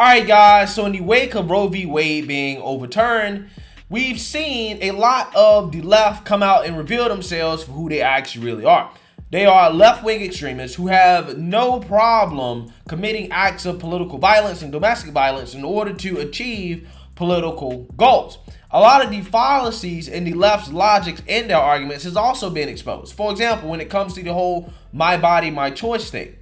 Alright guys, so in the wake of Roe V Wade being overturned, we've seen a lot of the left come out and reveal themselves for who they actually really are. They are left-wing extremists who have no problem committing acts of political violence and domestic violence in order to achieve political goals. A lot of the fallacies in the left's logic in their arguments has also been exposed. For example, when it comes to the whole my body, my choice thing.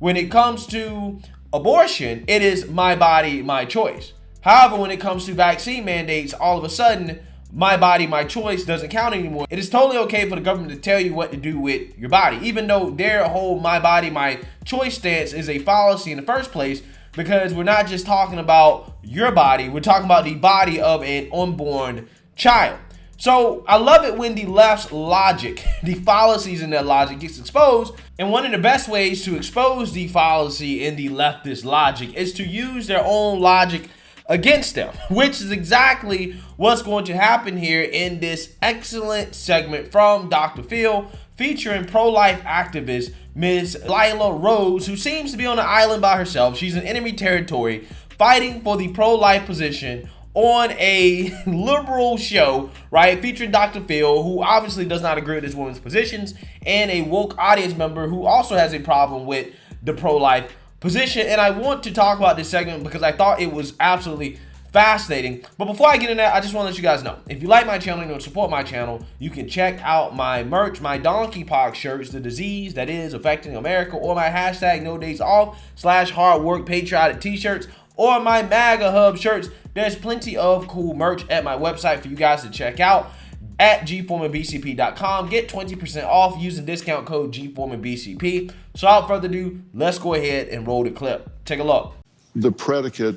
When it comes to abortion, it is my body, my choice. However, when it comes to vaccine mandates, all of a sudden, my body, my choice doesn't count anymore. It is totally okay for the government to tell you what to do with your body, even though their whole my body, my choice stance is a fallacy in the first place, because we're not just talking about your body, we're talking about the body of an unborn child. So I love it when the left's logic, the fallacies in their logic gets exposed. And one of the best ways to expose the fallacy in the leftist logic is to use their own logic against them, which is exactly what's going to happen here in this excellent segment from Dr. Phil, featuring pro-life activist Ms. Lila Rose, who seems to be on an island by herself. She's in enemy territory fighting for the pro-life position on a liberal show, right, featuring Dr. Phil, who obviously does not agree with this woman's positions, and a woke audience member who also has a problem with the pro-life position. And I want to talk about this segment because I thought it was absolutely fascinating. But before I get into that, I just want to let you guys know, if you like my channel and you want to support my channel, you can check out my merch, my donkeypox shirts, the disease that is affecting America, or my hashtag no days off / hard work patriotic t-shirts, or my MAGA Hub shirts. There's plenty of cool merch at my website for you guys to check out at gforemanbcp.com. Get 20% off using discount code gforemanbcp. So without further ado, let's go ahead and roll the clip. Take a look. The predicate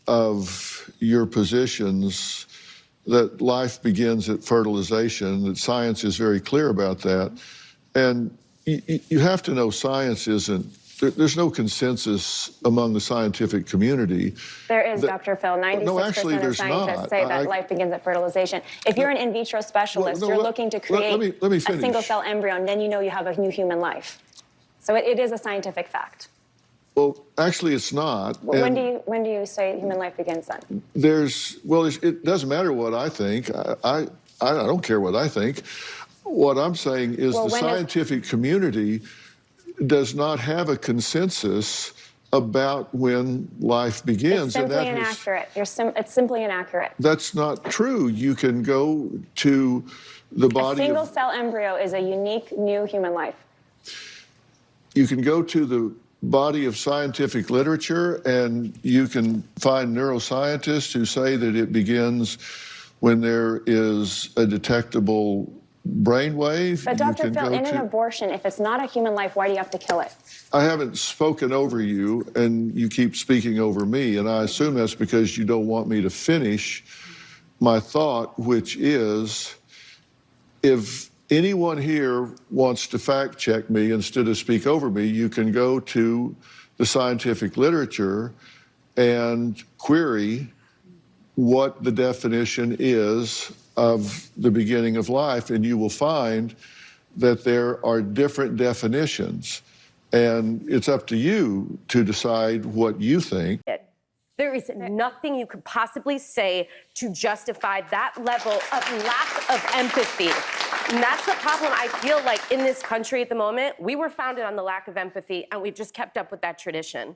of your positions that life begins at fertilization, that science is very clear about that. And you have to know science isn't, there's no consensus among the scientific community. There is, Dr. Phil. 96% of scientists say that life begins at fertilization. If you're an in vitro specialist, you're looking to create a single cell embryo, and then you know you have a new human life. So it is a scientific fact. Well, actually, it's not. When do you say human life begins then? It doesn't matter what I think. I don't care what I think. What I'm saying is the scientific community does not have a consensus about when life begins. It's simply inaccurate. It's simply inaccurate. That's not true. You can go to the body. A single cell embryo is a unique new human life. You can go to the body of scientific literature and you can find neuroscientists who say that it begins when there is a detectable brainwave. But Dr. Phil, in an abortion, if it's not a human life, why do you have to kill it? I haven't spoken over you, and you keep speaking over me, and I assume that's because you don't want me to finish my thought, which is, if anyone here wants to fact check me instead of speak over me, you can go to the scientific literature and query what the definition is of the beginning of life, and you will find that there are different definitions, and it's up to you to decide what you think. There is nothing you could possibly say to justify that level of lack of empathy. And that's the problem I feel like in this country at the moment. We were founded on the lack of empathy, and we've just kept up with that tradition.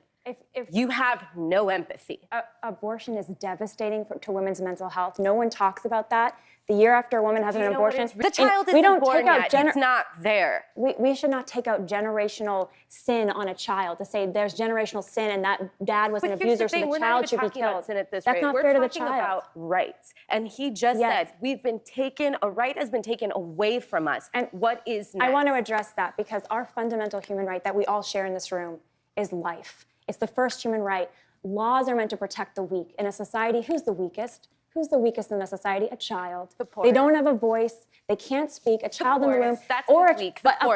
If you have no empathy. Abortion is devastating to women's mental health. No one talks about that. The year after a woman has an abortion, the child isn't born yet. It's not there. We should not take out generational sin on a child to say there's generational sin and that dad was an abuser, so the child should be killed. That's not fair to the child. We're talking about rights. And he just said, a right has been taken away from us. And what is next? I want to address that because our fundamental human right that we all share in this room is life. It's the first human right. Laws are meant to protect the weak. In a society, who's the weakest? Who's the weakest in the society? A child. The poor. They don't have a voice. They can't speak. A child in the room, or a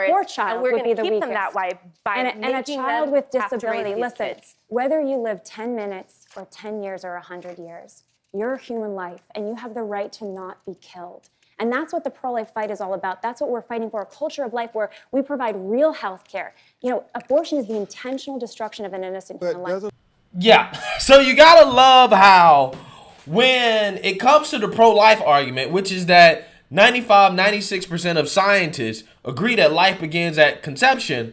poor child would be the weakest. Keep them that way by and a child with disability. Listen, whether you live 10 minutes or 10 years or 100 years, you're a human life, and you have the right to not be killed. And that's what the pro-life fight is all about. That's what we're fighting for, a culture of life where we provide real health care. You know, abortion is the intentional destruction of an innocent human life. Yeah. So you gotta love how when it comes to the pro-life argument, which is that 96% of scientists agree that life begins at conception,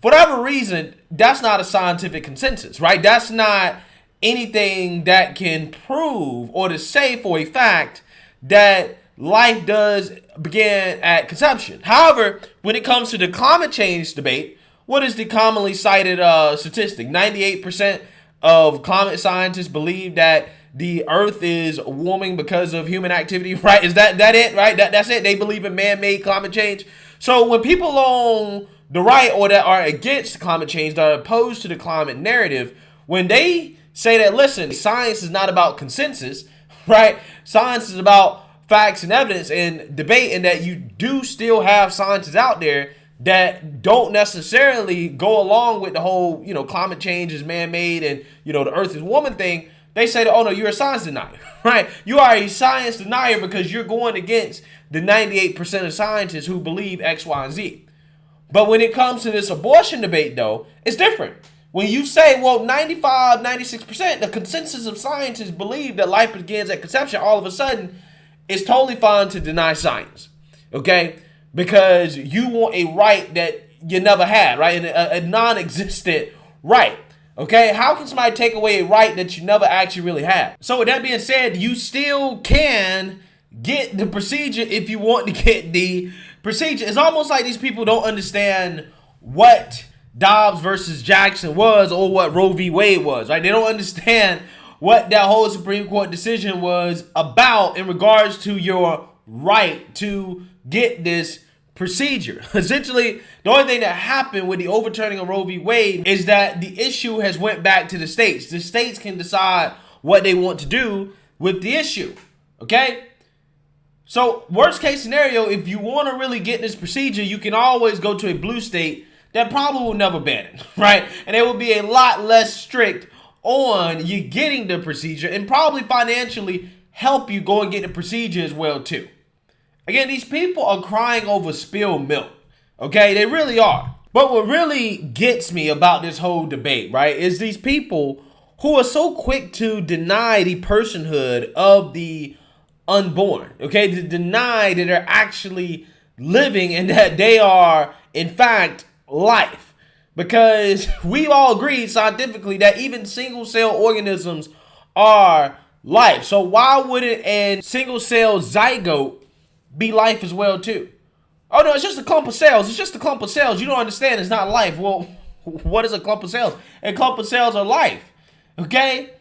for whatever reason, that's not a scientific consensus, right? That's not anything that can prove or to say for a fact that life does begin at conception. However, when it comes to the climate change debate, what is the commonly cited statistic? 98% of climate scientists believe that the earth is warming because of human activity, right? Is that it, right? That's it. They believe in man-made climate change. So when people on the right or that are against climate change, that are opposed to the climate narrative, when they say that, listen, science is not about consensus, right? Science is about facts and evidence and debate, and that you do still have scientists out there that don't necessarily go along with the whole, climate change is man-made and, the earth is woman thing. They say that, oh no, you're a science denier, right? You are a science denier because you're going against the 98% of scientists who believe X, Y, and Z. But when it comes to this abortion debate, though, it's different. When you say, well, 96%, the consensus of scientists believe that life begins at conception, all of a sudden, it's totally fine to deny science, okay? Because you want a right that you never had, right? A non-existent right, okay? How can somebody take away a right that you never actually really had? So with that being said, you still can get the procedure if you want to get the procedure. It's almost like these people don't understand what Dobbs versus Jackson was or what Roe V Wade was, right? They don't understand what that whole Supreme Court decision was about in regards to your right to get this procedure. Essentially, the only thing that happened with the overturning of Roe v. Wade is that the issue has went back to the states. The states can decide what they want to do with the issue, okay? So worst case scenario, if you want to really get this procedure, you can always go to a blue state that probably will never ban it, right? And it will be a lot less strict on you getting the procedure and probably financially help you go and get the procedure as well too. Again, these people are crying over spilled milk, okay? They really are. But what really gets me about this whole debate, right, is these people who are so quick to deny the personhood of the unborn, okay? To deny that they're actually living and that they are, in fact, life. Because we all agreed scientifically that even single-cell organisms are life. So why wouldn't a single-cell zygote be life as well too? Oh no, it's just a clump of cells. It's just a clump of cells. You don't understand. It's not life. Well, what is a clump of cells? A clump of cells are life. Okay?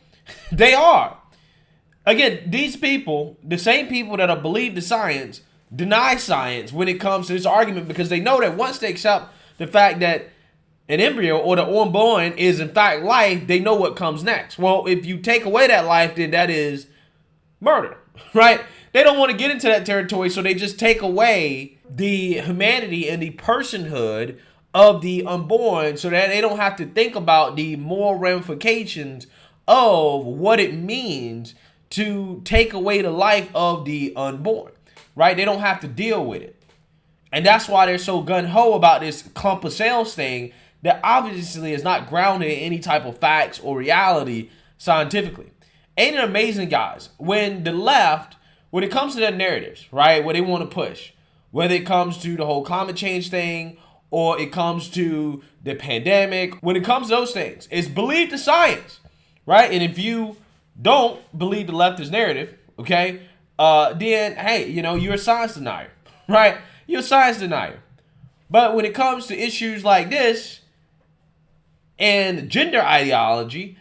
They are. Again, these people, the same people that have believed the science, deny science when it comes to this argument because they know that once they accept the fact that an embryo or the unborn is in fact life, they know what comes next. Well, if you take away that life, then that is murder, right? They don't want to get into that territory, so they just take away the humanity and the personhood of the unborn so that they don't have to think about the moral ramifications of what it means to take away the life of the unborn, right? They don't have to deal with it. And that's why they're so gung-ho about this clump of cells thing that obviously is not grounded in any type of facts or reality scientifically. Ain't it amazing, guys, when the left, when it comes to their narratives, right, what they want to push, whether it comes to the whole climate change thing or it comes to the pandemic, when it comes to those things, it's believe the science, right? And if you don't believe the leftist narrative, okay, then, hey, you're a science denier, right? You're a science denier. But when it comes to issues like this and gender ideology,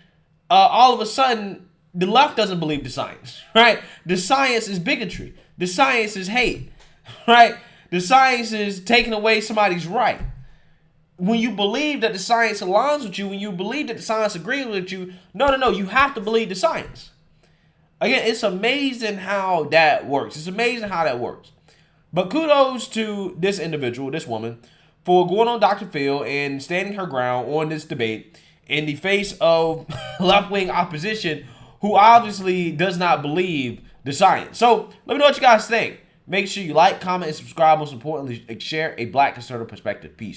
all of a sudden, the left doesn't believe the science, right? The science is bigotry. The science is hate, right? The science is taking away somebody's right. When you believe that the science aligns with you, when you believe that the science agrees with you, no, you have to believe the science. Again, it's amazing how that works. It's amazing how that works. But kudos to this individual, this woman, for going on Dr. Phil and standing her ground on this debate in the face of left-wing opposition who obviously does not believe the science. So let me know what you guys think. Make sure you like, comment, and subscribe. Most importantly, share a Black conservative perspective. Peace.